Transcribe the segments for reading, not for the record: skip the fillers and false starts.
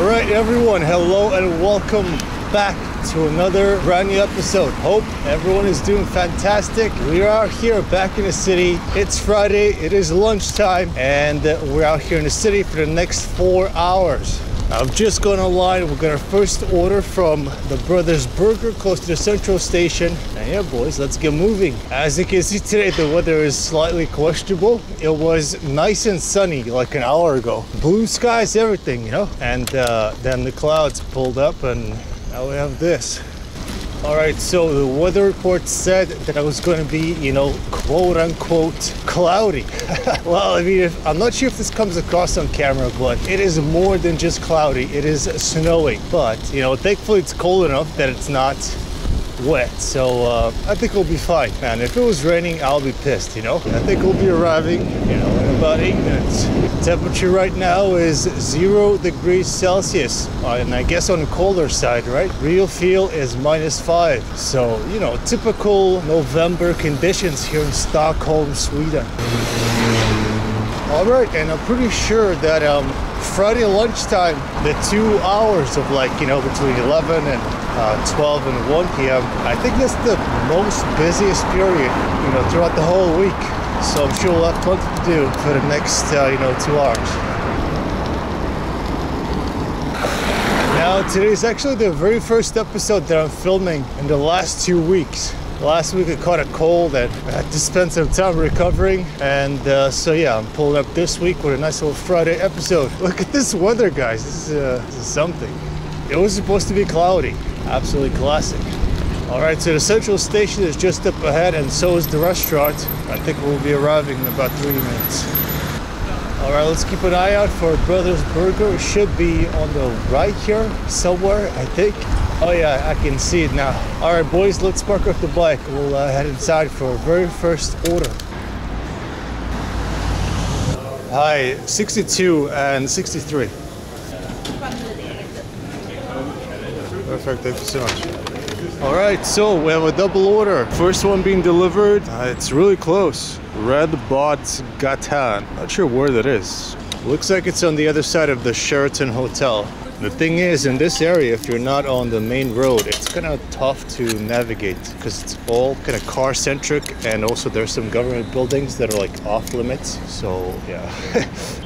Alright everyone, hello and welcome back to another brand new episode. Hope everyone is doing fantastic. We are out here back in the city. It's Friday, it is lunchtime, and we're out here in the city for the next 4 hours. I've just gone online. We're gonna first order from the Brothers Burger close to the central station. And yeah boys, let's get moving. As you can see today, the weather is slightly questionable. It was nice and sunny like an hour ago. Blue skies, everything, you know? And then the clouds pulled up and now we have this. All right, so the weather report said that it was going to be, you know, quote unquote cloudy. Well, I mean, I'm not sure if this comes across on camera, but it is more than just cloudy. It is snowing, but you know, thankfully it's cold enough that it's not wet. So I think we'll be fine, man. If it was raining, I'll be pissed, you know? I think we'll be arriving, you know, in about 8 minutes. Temperature right now is 0 degrees Celsius, and I guess on the colder side, right? Real feel is -5. So, you know, typical November conditions here in Stockholm, Sweden. All right, and I'm pretty sure that Friday lunchtime, the 2 hours of like, you know, between 11 and 12 and 1 p.m. I think that's the most busiest period, you know, throughout the whole week. So I'm sure we'll have plenty to do for the next, you know, 2 hours. Now, today's actually the very first episode that I'm filming in the last 2 weeks. Last week I caught a cold and I had to spend some time recovering, and so yeah, I'm pulling up this week with a nice little Friday episode. Look at this weather, guys. This is something. It was supposed to be cloudy. Absolutely classic. All right, so the central station is just up ahead, and so is the restaurant. I think we'll be arriving in about 3 minutes. All right, let's keep an eye out for Brothers Burger. It should be on the right here somewhere, I think. Oh yeah, I can see it now. All right, boys, let's park up the bike. We'll head inside for our very first order. Hi, 62 and 63. Perfect, thank you so much. All right, so we have a double order. First one being delivered. It's really close. Red Bot Gatan. Not sure where that is. Looks like it's on the other side of the Sheraton Hotel. The thing is, in this area, if you're not on the main road, it's kind of tough to navigate because it's all kind of car-centric, and also there's some government buildings that are like off limits. So yeah,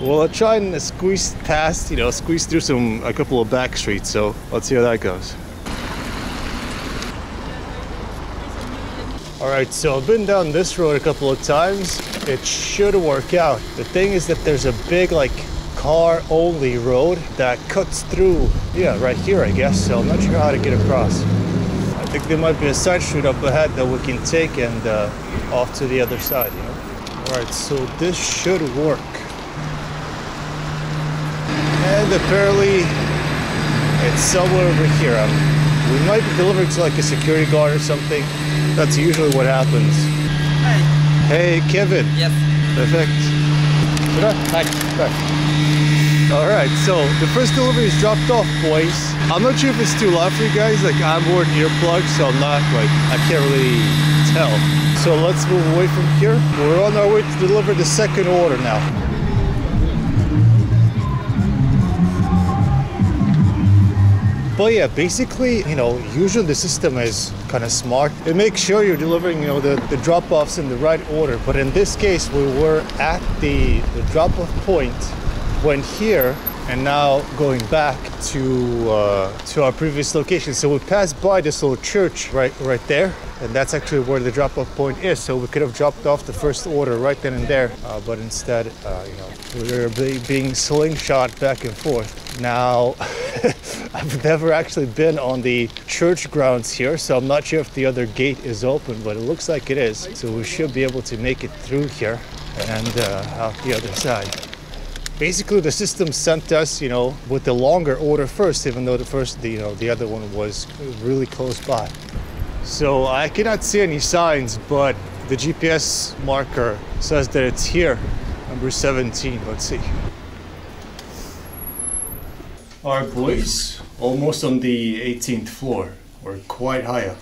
well, I'll try and squeeze past, you know, squeeze through a couple of back streets. So let's see how that goes. All right, so I've been down this road a couple of times. It should work out. The thing is that there's a big like car-only road that cuts through, yeah, right here, I guess. So I'm not sure how to get across. I think there might be a side street up ahead that we can take and off to the other side, you know. All right, so this should work. And apparently it's somewhere over here. We might be delivering to like a security guard or something. That's usually what happens. Hey. Hey, Kevin. Yes. Perfect. Thanks. All right, so the first delivery is dropped off, boys. I'm not sure if it's too loud for you guys. Like, I'm wearing earplugs, so I'm not like, I can't really tell. So let's move away from here. We're on our way to deliver the second order now. But yeah, basically, you know, usually the system is kind of smart. It makes sure you're delivering, you know, the drop-offs in the right order. But in this case, we were at the drop-off point, went here, and now going back to our previous location. So we passed by this little church right there, and that's actually where the drop-off point is. So we could have dropped off the first order right then and there, but instead, you know, we were being slingshot back and forth. Now, I've never actually been on the church grounds here, so I'm not sure if the other gate is open, but it looks like it is. So we should be able to make it through here and out the other side. Basically, the system sent us, you know, with the longer order first, even though the other one was really close by. So I cannot see any signs, but the GPS marker says that it's here, number 17. Let's see. All right, boys, almost on the 18th floor. We're quite high up.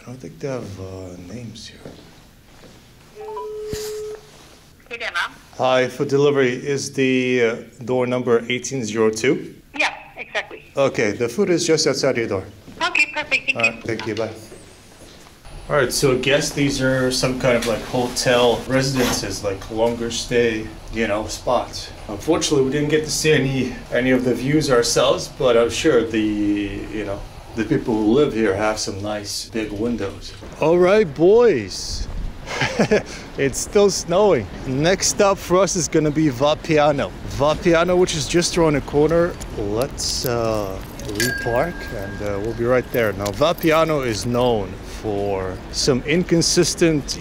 I don't think they have names here. Hey there, ma'am. Hi, for delivery, is the door number 1802? Yeah, exactly. Okay, the food is just outside your door. Okay, perfect. Thank you. Thank you, bye. Alright, so I guess these are some kind of like hotel residences, like longer stay, spots. Unfortunately, we didn't get to see any of the views ourselves, but I'm sure the people who live here have some nice big windows. Alright, boys. It's still snowing. Next stop for us is gonna be Vapiano. Vapiano, which is just around the corner. Let's repark and we'll be right there. Now, Vapiano is known for some inconsistent,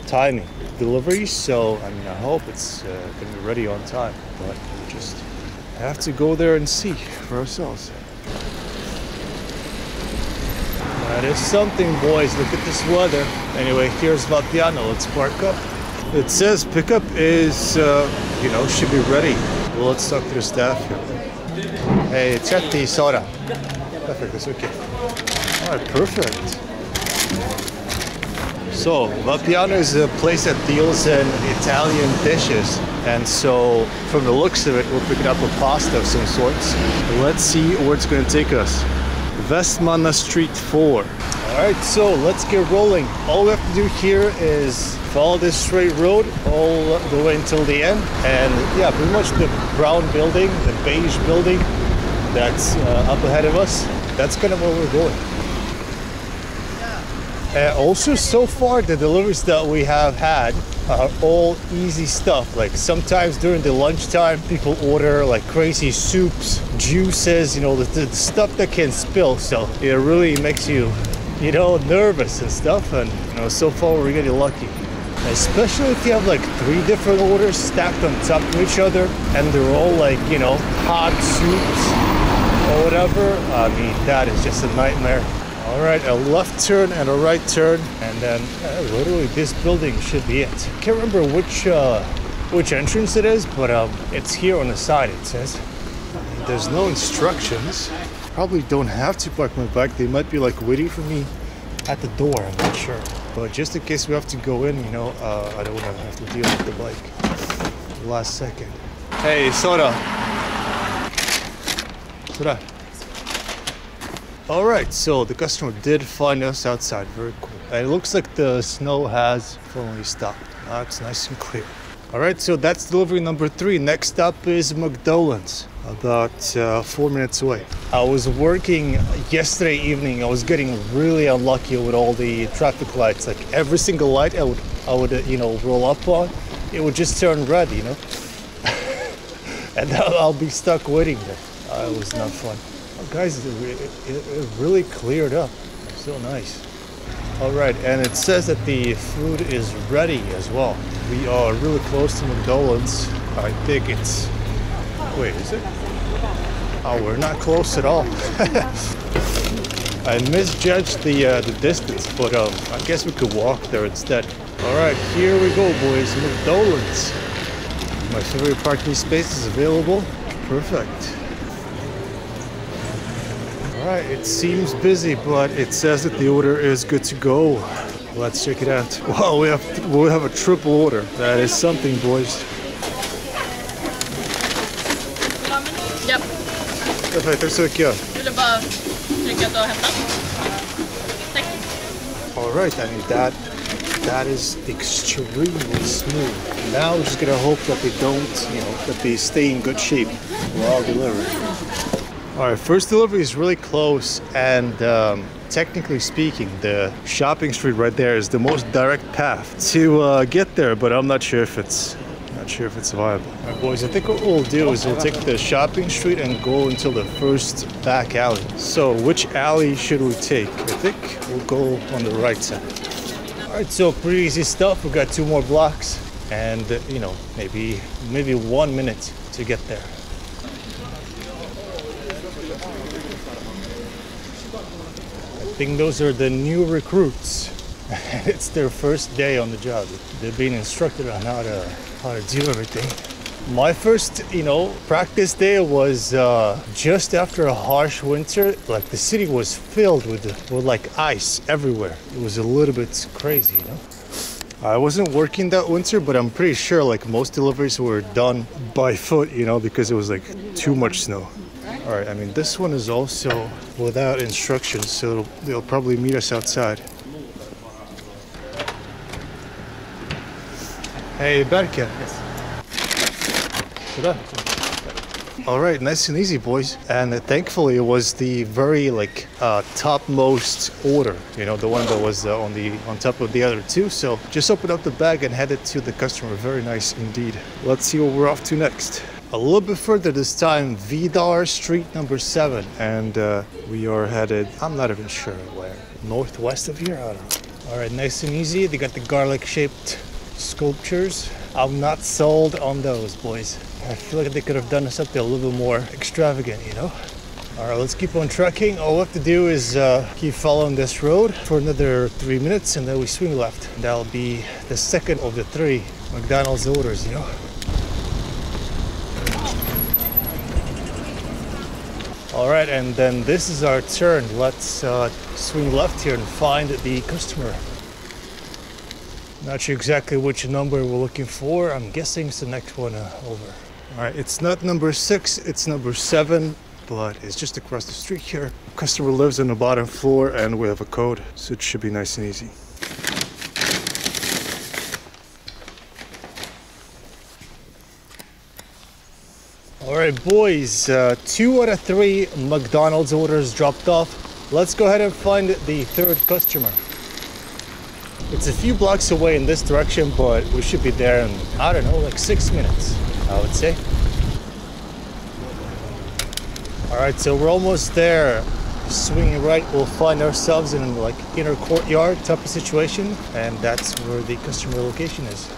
timing deliveries. So, I hope it's gonna be ready on time. But we just have to go there and see for ourselves. That is something, boys. Look at this weather. Anyway, here's Vapiano. Let's park up. It says pickup is, should be ready. Well, let's talk to the staff here. Hey, Chetti, soda. Perfect, that's okay. All right, perfect. So, Vapiano is a place that deals in Italian dishes. And so, from the looks of it, we're picking up a pasta of some sorts. Let's see where it's going to take us. Vestmanna Street 4. Alright, so let's get rolling. All we have to do here is follow this straight road all the way until the end. And yeah, pretty much the brown building, the beige building that's up ahead of us, that's kind of where we're going. Also, so far, the deliveries that we have had are all easy stuff. Like sometimes during the lunchtime, people order like crazy soups, juices, the stuff that can spill. So it really makes you, nervous and stuff. And so far we're getting lucky. Especially if you have like 3 different orders stacked on top of each other, and they're all like, hot soups or whatever. I mean, that is just a nightmare. All right, a left turn and a right turn, and then literally this building should be it. I can't remember which entrance it is, but it's here on the side, it says. There's no instructions. Probably don't have to park my bike. They might be like waiting for me at the door, I'm not sure. But just in case we have to go in, I don't want to have to deal with the bike. Last second. Hey, soda. Soda. Alright, so the customer did find us outside. Very cool. And it looks like the snow has finally stopped. Now it's nice and clear. Alright, so that's delivery number 3. Next up is McDonald's, about 4 minutes away. I was working yesterday evening. I was getting really unlucky with all the traffic lights. Like every single light I would roll up on, it would just turn red, and I'll be stuck waiting there. It was not fun. Guys, it really cleared up. So nice. All right, and it says that the food is ready as well. We are really close to McDonald's. I think it's... Wait, is it? Oh, we're not close at all. I misjudged the distance, but I guess we could walk there instead. All right, here we go, boys. McDonald's. My favorite parking space is available. Perfect. Alright, it seems busy, but it says that the order is good to go. Let's check it out. Wow, we have a triple order. That is something, boys. Japp. Perfekt, tack så mycket. Vill du bara trycka att du har hämtat? Tack. Alright, I mean that is extremely smooth. Now we're just gonna hope that they don't, that they stay in good shape while delivering. Alright, first delivery is really close, and technically speaking, the shopping street right there is the most direct path to get there, but I'm not sure if it's viable. Alright, boys, I think what we'll do is we'll take the shopping street and go until the first back alley. So, which alley should we take? I think we'll go on the right side. Alright, so pretty easy stuff. We've got 2 more blocks, and maybe 1 minute to get there. I think those are the new recruits. It's their first day on the job. They're being instructed on how to do everything. My first, practice day was just after a harsh winter. Like the city was filled with like ice everywhere. It was a little bit crazy, I wasn't working that winter, but I'm pretty sure like most deliveries were done by foot, you know, because it was like too much snow. All right, I mean, this one is also without instructions, so they'll probably meet us outside. Hey, Berke. Yes. All right, nice and easy, boys. And thankfully, it was the very like topmost order. You know, the one that was on top of the other two. So just open up the bag and head it to the customer. Very nice indeed. Let's see what we're off to next. A little bit further this time, Vidar Street number 7, and we are headed. I'm not even sure where. Northwest of here. I don't know. All right, nice and easy. They got the garlic-shaped sculptures. I'm not sold on those, boys. I feel like they could have done something a little bit more extravagant, you know? All right, let's keep on trucking. All we have to do is keep following this road for another 3 minutes, and then we swing left. That'll be the second of the 3 McDonald's orders, you know? All right, and then this is our turn. Let's swing left here and find the customer. Not sure exactly which number we're looking for. I'm guessing it's the next one over. All right, it's not number 6, it's number 7, but it's just across the street here. Customer lives on the bottom floor and we have a code, so it should be nice and easy. All right, boys, 2 out of 3 McDonald's orders dropped off. Let's go ahead and find the third customer. It's a few blocks away in this direction, but we should be there in, I don't know, like 6 minutes, I would say. All right, so we're almost there. Swinging right, we'll find ourselves in like inner courtyard type of situation, and that's where the customer location is.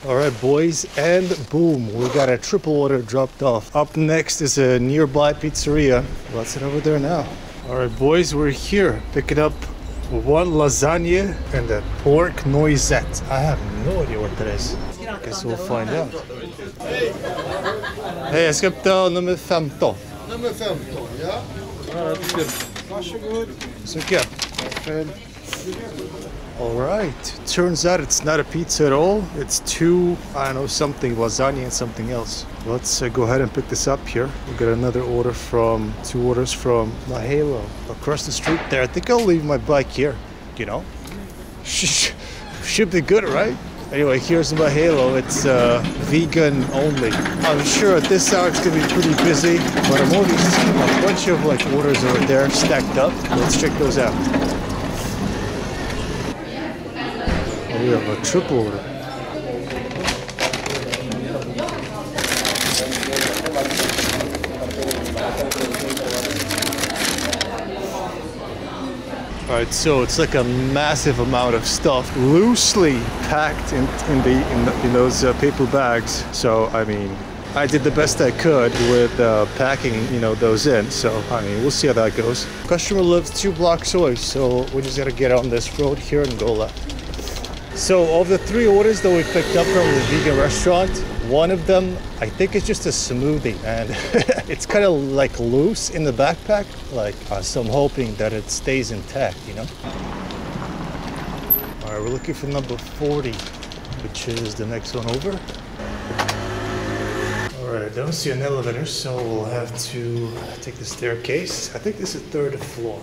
All right, boys, and boom, we got a triple order dropped off. Up next is a nearby pizzeria. Let's head over there now. All right, boys, we're here picking up 1 lasagna and a pork noisette. I have no idea what that is. Guess we'll find out. Hej, jag ska ta nummer 15. Nummer 15, ja. Varsågod. Så mycket. All right, turns out it's not a pizza at all. It's 2, I don't know, something, lasagna and something else. Let's go ahead and pick this up here. We got another order from, 2 orders from Mahalo across the street there. I think I'll leave my bike here, you know. Should be good, right? Anyway, here's Mahalo. It's vegan only. I'm sure at this hour it's gonna be pretty busy, but I'm already seeing a bunch of like orders over there stacked up. Let's check those out. We have a triple order. All right, so it's like a massive amount of stuff loosely packed in those paper bags. So I mean, I did the best I could with packing, you know, those in. So I mean, we'll see how that goes. Customer lives 2 blocks away, so we just gotta get on this road here and go left. So of the 3 orders that we picked up from the vegan restaurant, one of them, I think it's just a smoothie, and it's kind of like loose in the backpack, like so I'm hoping that it stays intact, you know? All right, we're looking for number 40, which is the next one over. All right, I don't see an elevator, so we'll have to take the staircase. I think this is 3rd floor.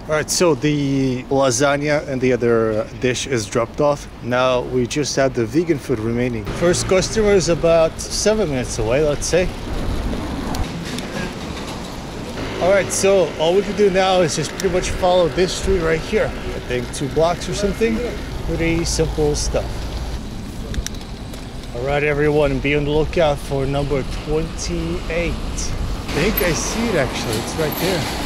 All right, so the lasagna and the other dish is dropped off. Now we just have the vegan food remaining. First customer is about 7 minutes away, let's say. All right, so all we can do now is just pretty much follow this street right here. I think 2 blocks or something. Pretty simple stuff. All right, everyone, be on the lookout for number 28. I think I see it actually, it's right there.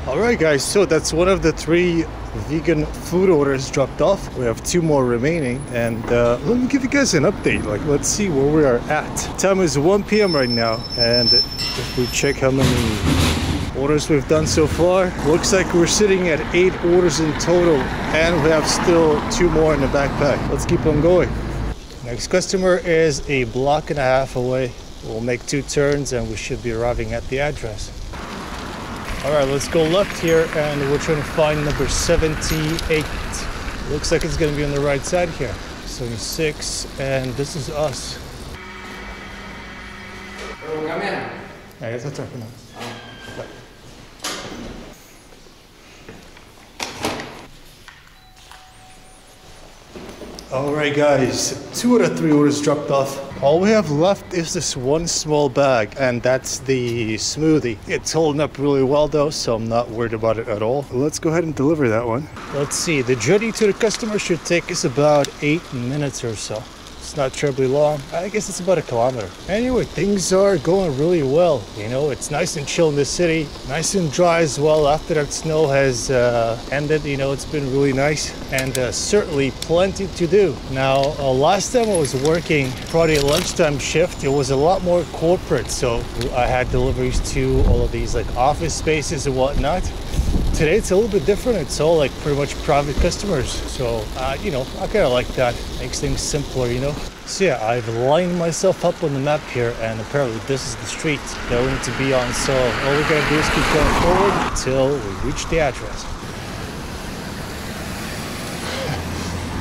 Alright guys, so that's one of the 3 vegan food orders dropped off. We have 2 more remaining, and let me give you guys an update. Like, let's see where we are at. Time is 1 p.m. right now, and if we check how many orders we've done so far, looks like we're sitting at 8 orders in total, and we have still 2 more in the backpack. Let's keep on going. Next customer is a block and a half away. We'll make 2 turns and we should be arriving at the address. All right, let's go left here, and we're trying to find number 78. Looks like it's gonna be on the right side here. 76, and this is us. All right, guys, 2 out of 3 orders dropped off. All we have left is this 1 small bag, and that's the smoothie. It's holding up really well though, so I'm not worried about it at all. Let's go ahead and deliver that one. Let's see, the journey to the customer should take us about 8 minutes or so. It's not terribly long. I guess it's about 1 kilometer. Anyway, things are going really well. You know, it's nice and chill in the city. Nice and dry as well after that snow has ended. You know, it's been really nice, and certainly plenty to do. Now, last time I was working Friday lunchtime shift, it was a lot more corporate. So I had deliveries to all of these like office spaces and whatnot. Today it's a little bit different. It's all like pretty much private customers. So, you know, I kind of like that. Makes things simpler, you know. So yeah, I've lined myself up on the map here, and apparently this is the street that we need to be on. So all we gotta do is keep going forward until we reach the address.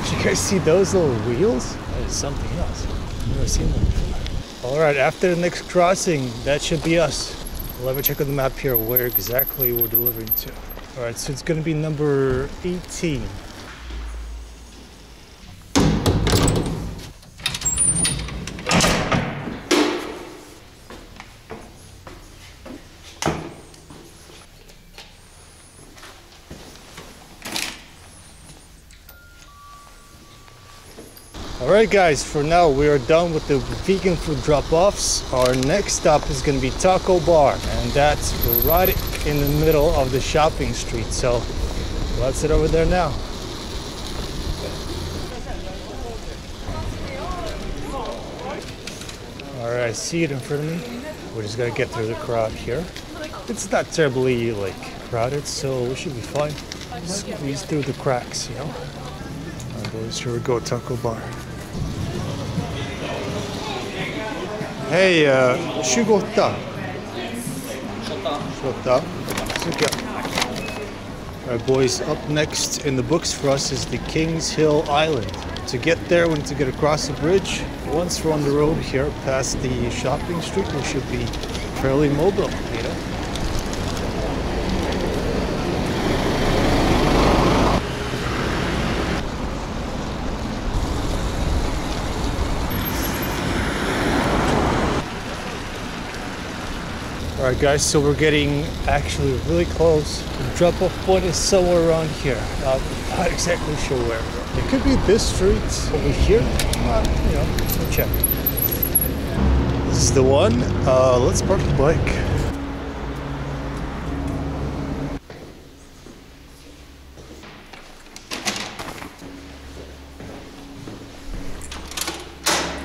Did you guys see those little wheels? That is something else. I've never seen them before. All right, after the next crossing, that should be us. Let me check on the map here where exactly we're delivering to. All right, so it's gonna be number 18. Alright guys, for now we are done with the vegan food drop-offs. Our next stop is going to be Taco Bar, and that's right in the middle of the shopping street. So let's head over there now. Alright, I see it in front of me. We're just going to get through the crowd here. It's not terribly crowded, so we should be fine. Squeeze through the cracks, you know. Alright boys, here we go, Taco Bar. Hey, 28. Alright boys, up next in the books for us is the Kings Hill Island. To get there, we need to get across the bridge. Once we're on the road here, past the shopping street, we should be fairly mobile, you know. Alright guys, so we're getting actually really close. The drop-off point is somewhere around here. Not exactly sure where. It could be this street over here. You know, we'll check. This is the one. Let's park the bike.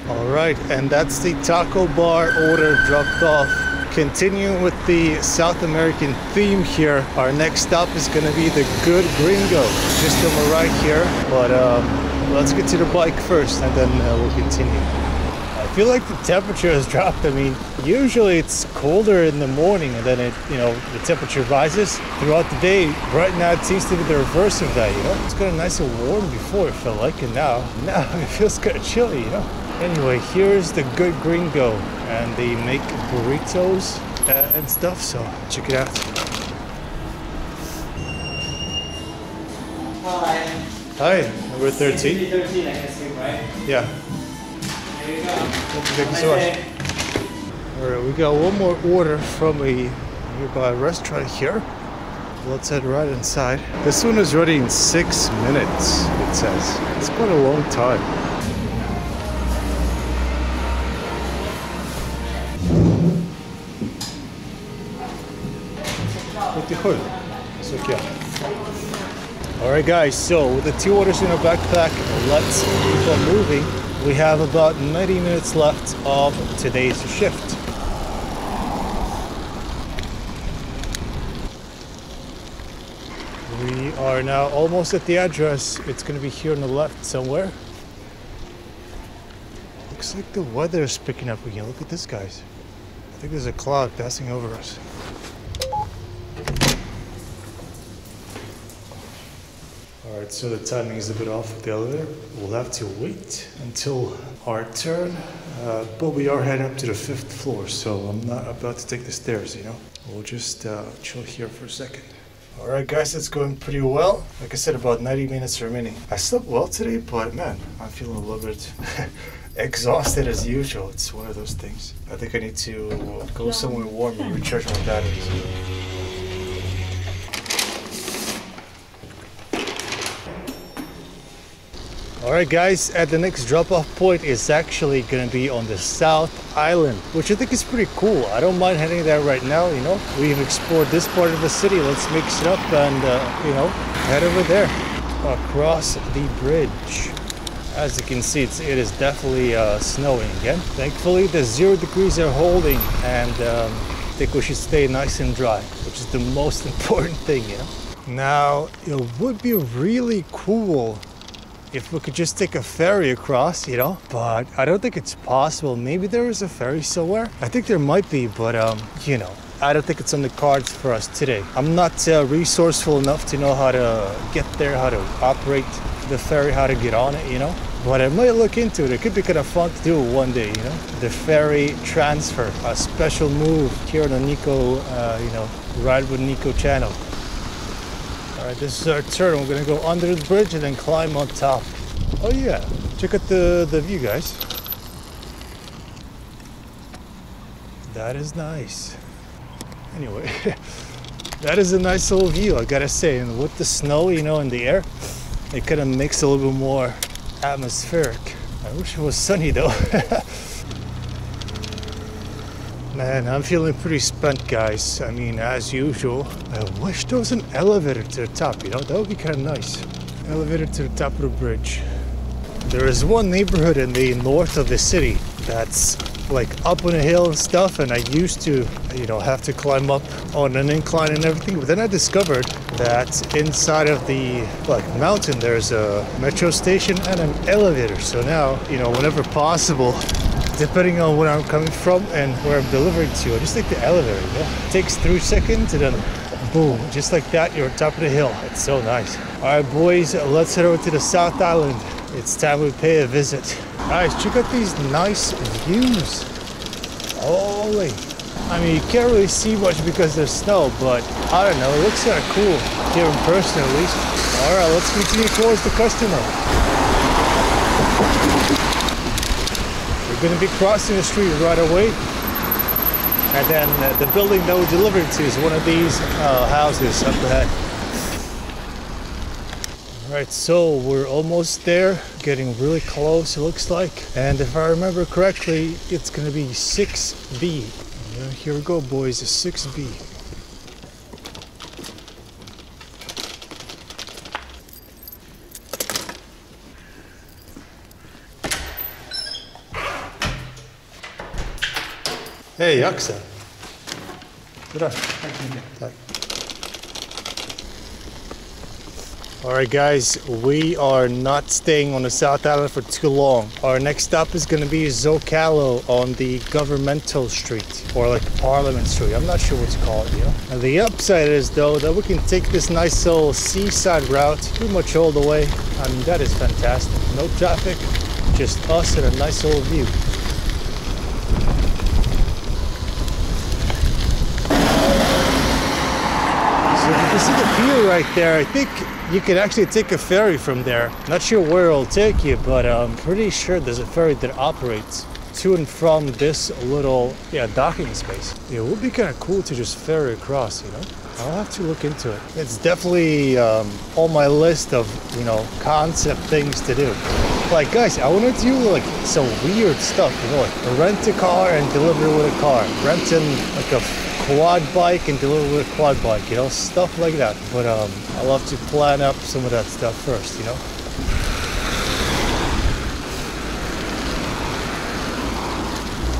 Alright, and that's the Taco Bar order dropped off. Continuing with the South American theme here, our next stop is going to be the Good Gringo, just on the right here. But let's get to the bike first, and then we'll continue. I feel like the temperature has dropped. I mean, usually it's colder in the morning, and then the temperature rises throughout the day. Right now, it seems to be the reverse of that. You know, it's kind of nice and warm before it felt like, and now it feels kind of chilly. You know. Anyway, here's the Good Gringo, and they make burritos and stuff, so check it out. Hi. Hi, number 13. 13, I assume, right? Yeah. Here you go. Thank you so much. Alright, we got one more order from a nearby restaurant here. Let's head right inside. This one is ready in 6 minutes, it says. It's quite a long time. So yeah. Alright guys, so with the 2 orders in our backpack, let's keep on moving. We have about 90 minutes left of today's shift. We are now almost at the address. It's going to be here on the left somewhere. Looks like the weather is picking up again. Look at this, guys. I think there's a cloud passing over us. Alright, so the timing is a bit off with the elevator. We'll have to wait until our turn. But we are heading up to the 5th floor, so I'm not about to take the stairs, you know. We'll just chill here for a second. Alright guys, it's going pretty well. Like I said, about 90 minutes remaining. I slept well today, but man, I'm feeling a little bit exhausted as usual. It's one of those things. I think I need to go somewhere warm and recharge my batteries. Alright guys, at the next drop-off point is actually going to be on the South Island, which I think is pretty cool. I don't mind heading there right now, you know. We've explored this part of the city. Let's mix it up and, you know, head over there. Across the bridge. As you can see, it is definitely snowing again. Thankfully, the 0 degrees are holding, and I think we should stay nice and dry, which is the most important thing, you know. Now, it would be really cool if we could just take a ferry across, you know, but I don't think it's possible. Maybe there is a ferry somewhere. I think there might be, but you know, I don't think it's on the cards for us today. I'm not resourceful enough to know how to get there, how to operate the ferry, how to get on it, you know. But I might look into it. It could be kind of fun to do one day, you know. The ferry transfer, a special move here on the Nico, you know, Ride with Nico channel. Alright, this is our turn. We're gonna go under the bridge and then climb on top. Oh yeah, check out the view, guys. That is nice. Anyway, that is a nice little view, I gotta say. And with the snow, you know, in the air, it kind of makes it a little bit more atmospheric. I wish it was sunny though. Man, I'm feeling pretty spent, guys. I mean, as usual. I wish there was an elevator to the top, you know? That would be kind of nice. Elevator to the top of the bridge. There is one neighborhood in the north of the city that's like up on a hill and stuff, and I used to, you know, have to climb up on an incline and everything. But then I discovered that inside of the mountain there's a metro station and an elevator. So now, you know, whenever possible, depending on where I'm coming from and where I'm delivering to, I just take the elevator, you know? It takes 3 seconds and then boom, just like that, you're on top of the hill. It's so nice. All right, boys, let's head over to the South Island. It's time we pay a visit. Guys, check out these nice views. Holy. I mean, you can't really see much because there's snow, but I don't know, it looks kind of cool here in person at least. All right, let's continue towards the customer. We're going to be crossing the street right away, and then the building that we're delivering to is one of these houses up ahead. Alright, so we're almost there, getting really close it looks like, and if I remember correctly, it's going to be 6B. Yeah, here we go, boys, 6B. Hej, Axel. Bra. Tack. Alright guys, we are not staying on the South Island for too long. Our next stop is going to be Zocalo on the Governmental Street, or like Parliament Street. I'm not sure what to call it, you know. And the upside is though that we can take this nice little seaside route pretty much all the way. I mean, that is fantastic. No traffic, just us and a nice little view. So you can see the pier right there. I think you can actually take a ferry from there. Not sure where it'll take you, but I'm pretty sure there's a ferry that operates to and from this little docking space. It would be kind of cool to just ferry across, you know. I'll have to look into it. It's definitely on my list of, you know, concept things to do. Like guys, I want to do like some weird stuff, you know, like rent a car and deliver with a car. Renting like a quad bike and deliver with a quad bike, you know, stuff like that. But I love to plan up some of that stuff first, you know.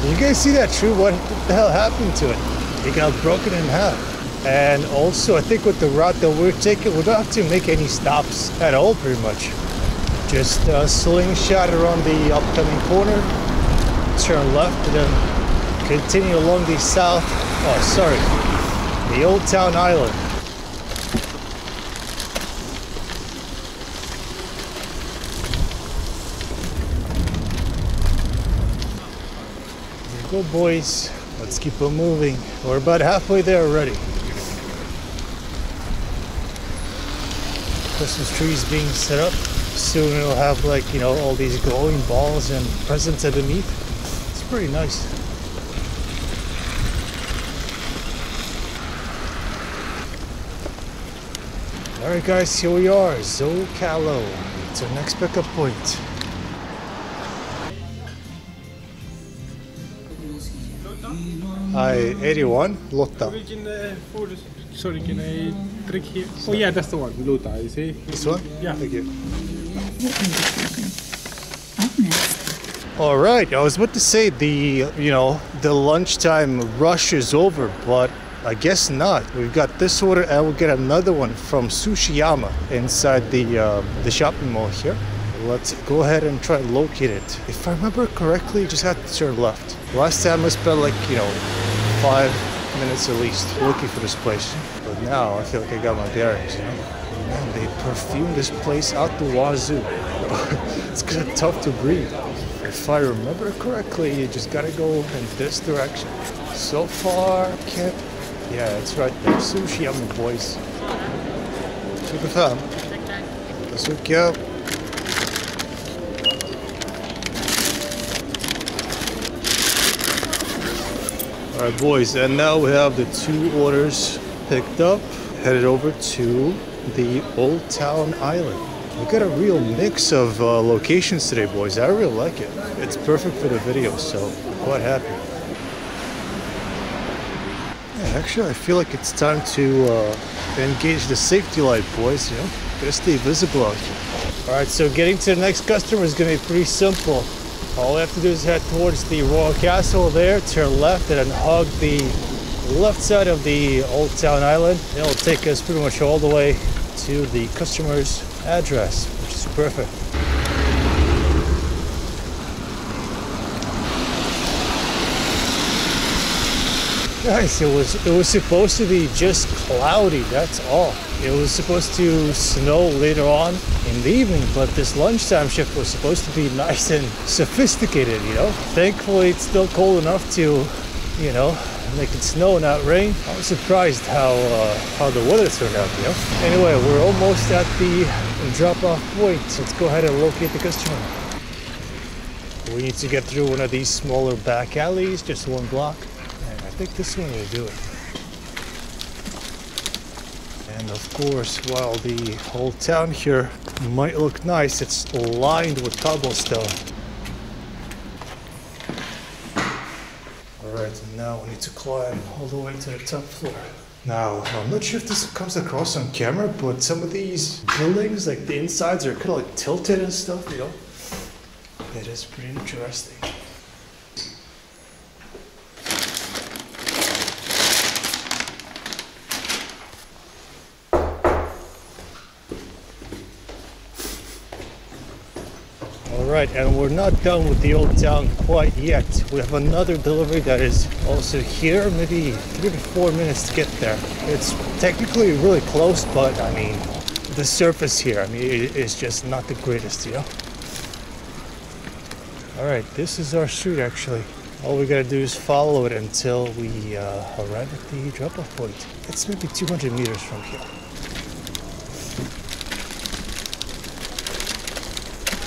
You guys see that tree? What the hell happened to it? It got broken in half. And also, I think with the route that we're taking, we don't have to make any stops at all, pretty much. Just slingshot around the upcoming corner, turn left, and then continue along the the Old Town Island. There you go, boys. Let's keep on moving. We're about halfway there already. Christmas trees being set up. Soon it'll have, like, you know, all these glowing balls and presents underneath. It's pretty nice. Alright guys, here we are, Zocalo. It's our next pickup point. Hi, 81, Lotta. Sorry, can I drink here? Oh yeah, that's the one, Luta, you see? This one? Yeah. Thank you. Alright, I was about to say the lunchtime rush is over, but I guess not. We've got this order and we'll get another one from Sushiyama inside the shopping mall here. Let's go ahead and try to locate it. If I remember correctly, you just have to turn left. Last time I spent, like, 5 minutes at least looking for this place. But now I feel like I got my bearings, you know? Man, they perfume this place out the wazoo. It's kind of tough to breathe. If I remember correctly, you just gotta go in this direction. So far, can't... Yeah, it's right there. Sushiyama, boys. Super fun. That's okay. Alright, boys, and now we have the 2 orders picked up, headed over to the Old Town Island. We got a real mix of locations today, boys. I really like it. It's perfect for the video, so I'm quite happy. Yeah, actually, I feel like it's time to engage the safety light, boys, you know? Gotta stay visible out here. Alright, so getting to the next customer is gonna be pretty simple. All we have to do is head towards the Royal Castle there, turn left, and then hug the left side of the Old Town Island. It'll take us pretty much all the way to the customer's address, which is perfect. Guys, it was supposed to be just cloudy, that's all. It was supposed to snow later on in the evening, but this lunchtime shift was supposed to be nice and sophisticated, you know? Thankfully, it's still cold enough to, you know, make it snow and not rain. I was surprised how the weather turned out, you know? Anyway, we're almost at the drop-off point. Let's go ahead and locate the customer. We need to get through one of these smaller back alleys, just 1 block. I think this one will do it. And of course, while the whole town here might look nice, it's lined with cobblestone. Alright, and now we need to climb all the way to the top floor. Now, I'm not sure if this comes across on camera, but some of these buildings, like the insides, are kind of like tilted and stuff, you know? It is pretty interesting. Alright, and we're not done with the Old Town quite yet. We have another delivery that is also here, maybe 3 to 4 minutes to get there. It's technically really close, but I mean, the surface here, I mean, it's just not the greatest, you know? Alright, this is our street actually. All we gotta do is follow it until we arrive at the drop-off point. It's maybe 200 meters from here.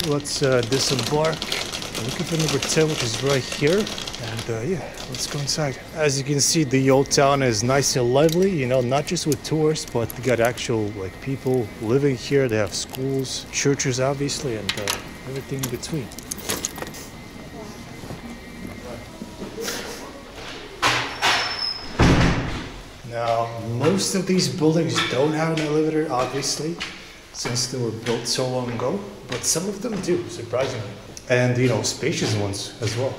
Let's disembark. I'm looking for number 10, which is right here. And yeah, let's go inside. As you can see, the Old Town is nice and lively, you know, not just with tourists, but they got actual like people living here. They have schools, churches, obviously, and everything in between. Most of these buildings don't have an elevator, obviously, since they were built so long ago, but some of them do, surprisingly. And, you know, spacious ones as well.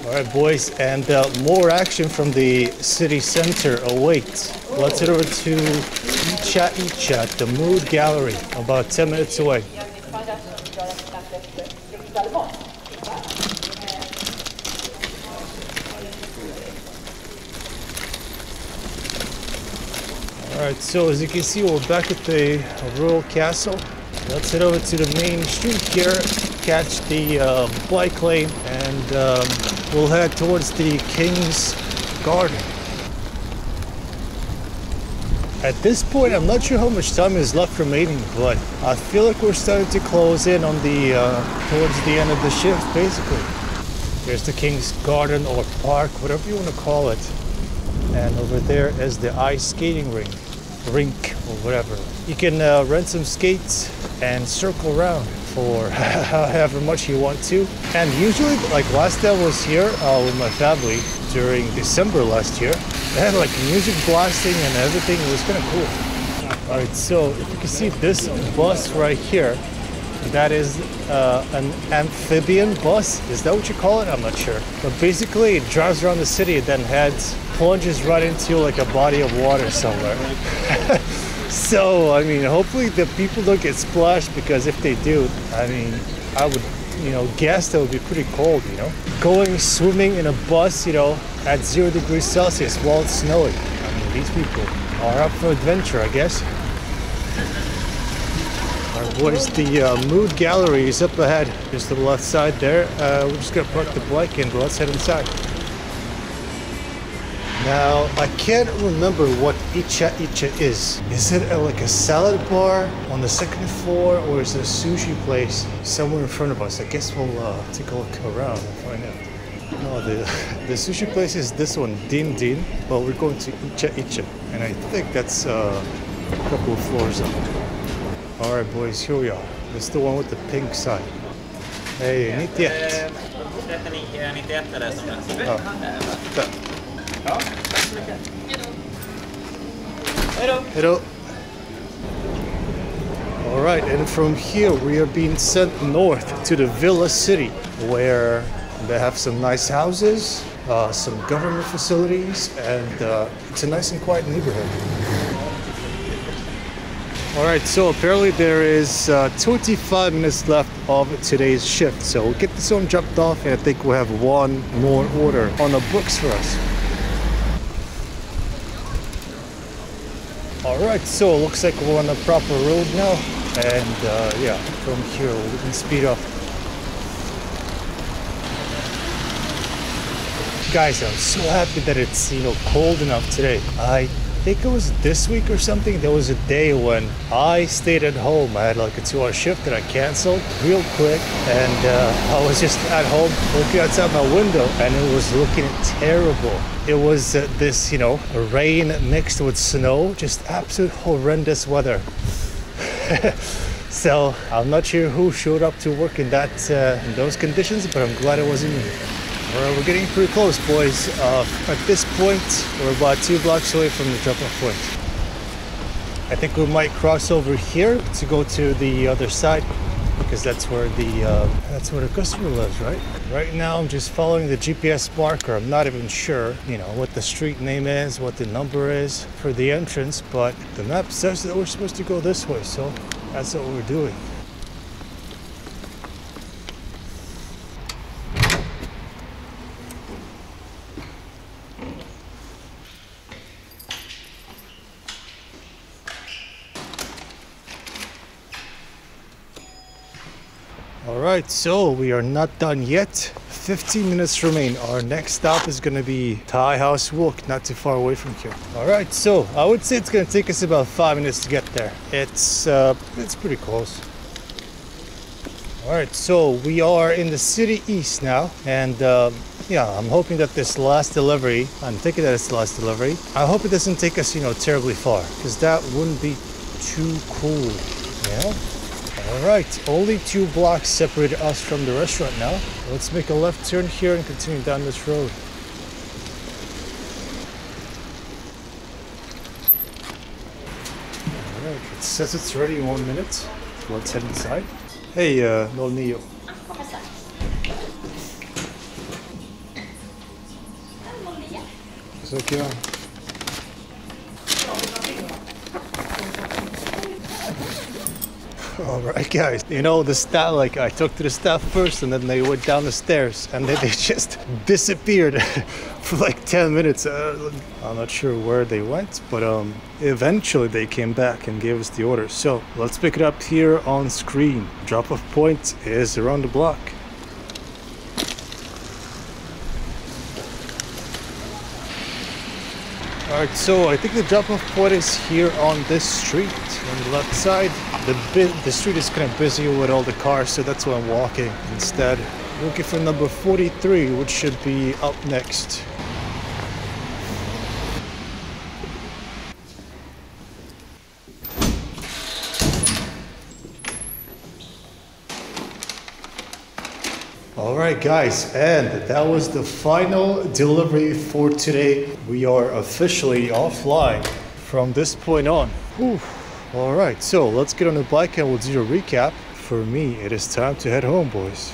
All right, boys, and more action from the city center awaits. Let's head over to Icha, the Mood Gallery, about 10 minutes away. All right, so as you can see, we're back at the Royal Castle. Let's head over to the main street here, catch the bike lane, and we'll head towards the King's Garden. At this point, I'm not sure how much time is left remaining, but I feel like we're starting to close in on the towards the end of the shift, basically. There's the King's Garden or park, whatever you want to call it. And over there is the ice skating rink or whatever. You can rent some skates and circle around for however much you want to. And usually, like last time I was here with my family during December last year, they had like music blasting and everything. It was kind of cool. All right, so if you can see this bus right here, that is an amphibian bus. Is that what you call it? I'm not sure. But basically, it drives around the city and then plunges right into like a body of water somewhere. So, I mean, hopefully the people don't get splashed, because if they do, I mean, I would, you know, guess that would be pretty cold, you know? Going swimming in a bus, you know, at 0 degrees Celsius while it's snowing. I mean, these people are up for adventure, I guess. All right, boys, the Mood Gallery is up ahead, just to the left side there. We're just gonna park the bike and let's head inside. Now, I can't remember what Icha is. Is it like a salad bar on the second floor, or is it a sushi place somewhere in front of us? I guess we'll take a look around and find out. No, the sushi place is this one, Din Din, but we're going to Icha, and I think that's a couple of floors up. All right, boys, here we are. This is the one with the pink sign. Hey, 91. Ja, tack så mycket. Hej då. Hello. All right, and from here we are being sent north to the Villa City, where they have some nice houses, some government facilities, and it's a nice and quiet neighborhood. All right, so apparently there is 25 minutes left of today's shift, so we'll get this one dropped off, and I think we'll have one more order on the books for us. Alright, so it looks like we're on the proper road now, and yeah, from here we can speed up. Guys, I'm so happy that it's, you know, cold enough today. I think it was this week or something, there was a day when I stayed at home. I had like a 2-hour shift that I canceled real quick, and I was just at home looking outside my window, and it was looking terrible. It was this, you know, rain mixed with snow, just absolute horrendous weather. So I'm not sure who showed up to work in those conditions, but I'm glad it wasn't me. All right, we're getting pretty close, boys. At this point, we're about 2 blocks away from the drop-off point. I think we might cross over here to go to the other side, because that's where the customer lives, right? Right now, I'm just following the GPS marker. I'm not even sure, you know, what the street name is, what the number is for the entrance, but the map says that we're supposed to go this way, so that's what we're doing. Alright, so we are not done yet. 15 minutes remain. Our next stop is going to be Thai House Walk, not too far away from here. Alright, so I would say it's going to take us about 5 minutes to get there. It's pretty close. Alright, so we are in the city east now, and yeah, I'm hoping that this last delivery, I'm thinking that it's the last delivery. I hope it doesn't take us, terribly far, because that wouldn't be too cool, All right, only 2 blocks separate us from the restaurant now. Let's make a left turn here and continue down this road. All right, it says it's ready in 1 minute. So let's head inside. Hey, Nol Nio. So okay. All right, guys. The staff, like I talked to the staff first and then they went down the stairs and they just disappeared for like 10 minutes. I'm not sure where they went, but eventually they came back and gave us the order. So let's pick it up here on screen. Drop-off point is around the block. Alright, so I think the drop-off point is here on this street on the left side. The street is kind of busy with all the cars, so that's why I'm walking instead. Looking for number 43, which should be up next. Alright guys, and that was the final delivery for today. We are officially offline from this point on. Alright, so let's get on the bike and we'll do a recap. For me, it is time to head home, boys.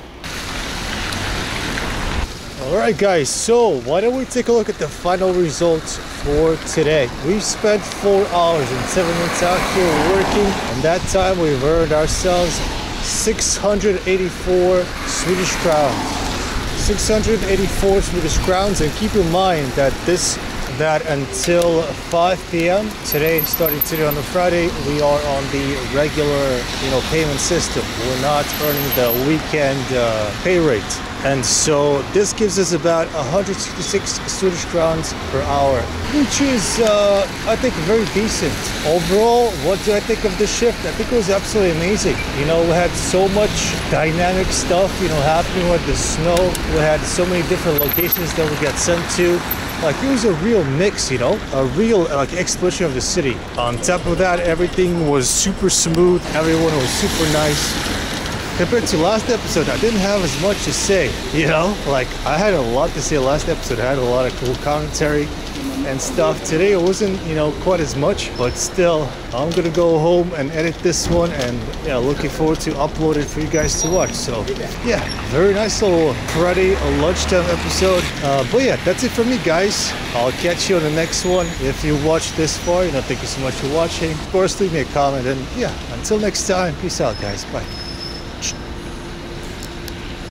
Alright guys, so why don't we take a look at the final results for today. We spent 4 hours and 7 minutes out here working, and that time we've earned ourselves 684 Swedish crowns. 684 Swedish crowns, and keep in mind that until 5 p.m. today, starting today on a Friday, we are on the regular, payment system. We're not earning the weekend pay rate. And so this gives us about 166 Swedish crowns per hour, which is, I think, very decent. Overall, what do I think of the shift? I think it was absolutely amazing. We had so much dynamic stuff, happening with the snow. We had so many different locations that we got sent to. Like, it was a real mix, a real exploration of the city. On top of that, everything was super smooth. Everyone was super nice. Compared to last episode, I didn't have as much to say, Like, I had a lot to say last episode. I had a lot of cool commentary and stuff. Today it wasn't, quite as much, but still, I'm gonna go home and edit this one, and yeah, looking forward to upload it for you guys to watch. So yeah, very nice little Friday lunchtime episode. But yeah, that's it for me, guys. I'll catch you on the next one. If you watched this far, thank you so much for watching. Of course, leave me a comment, and yeah, until next time, peace out, guys. Bye.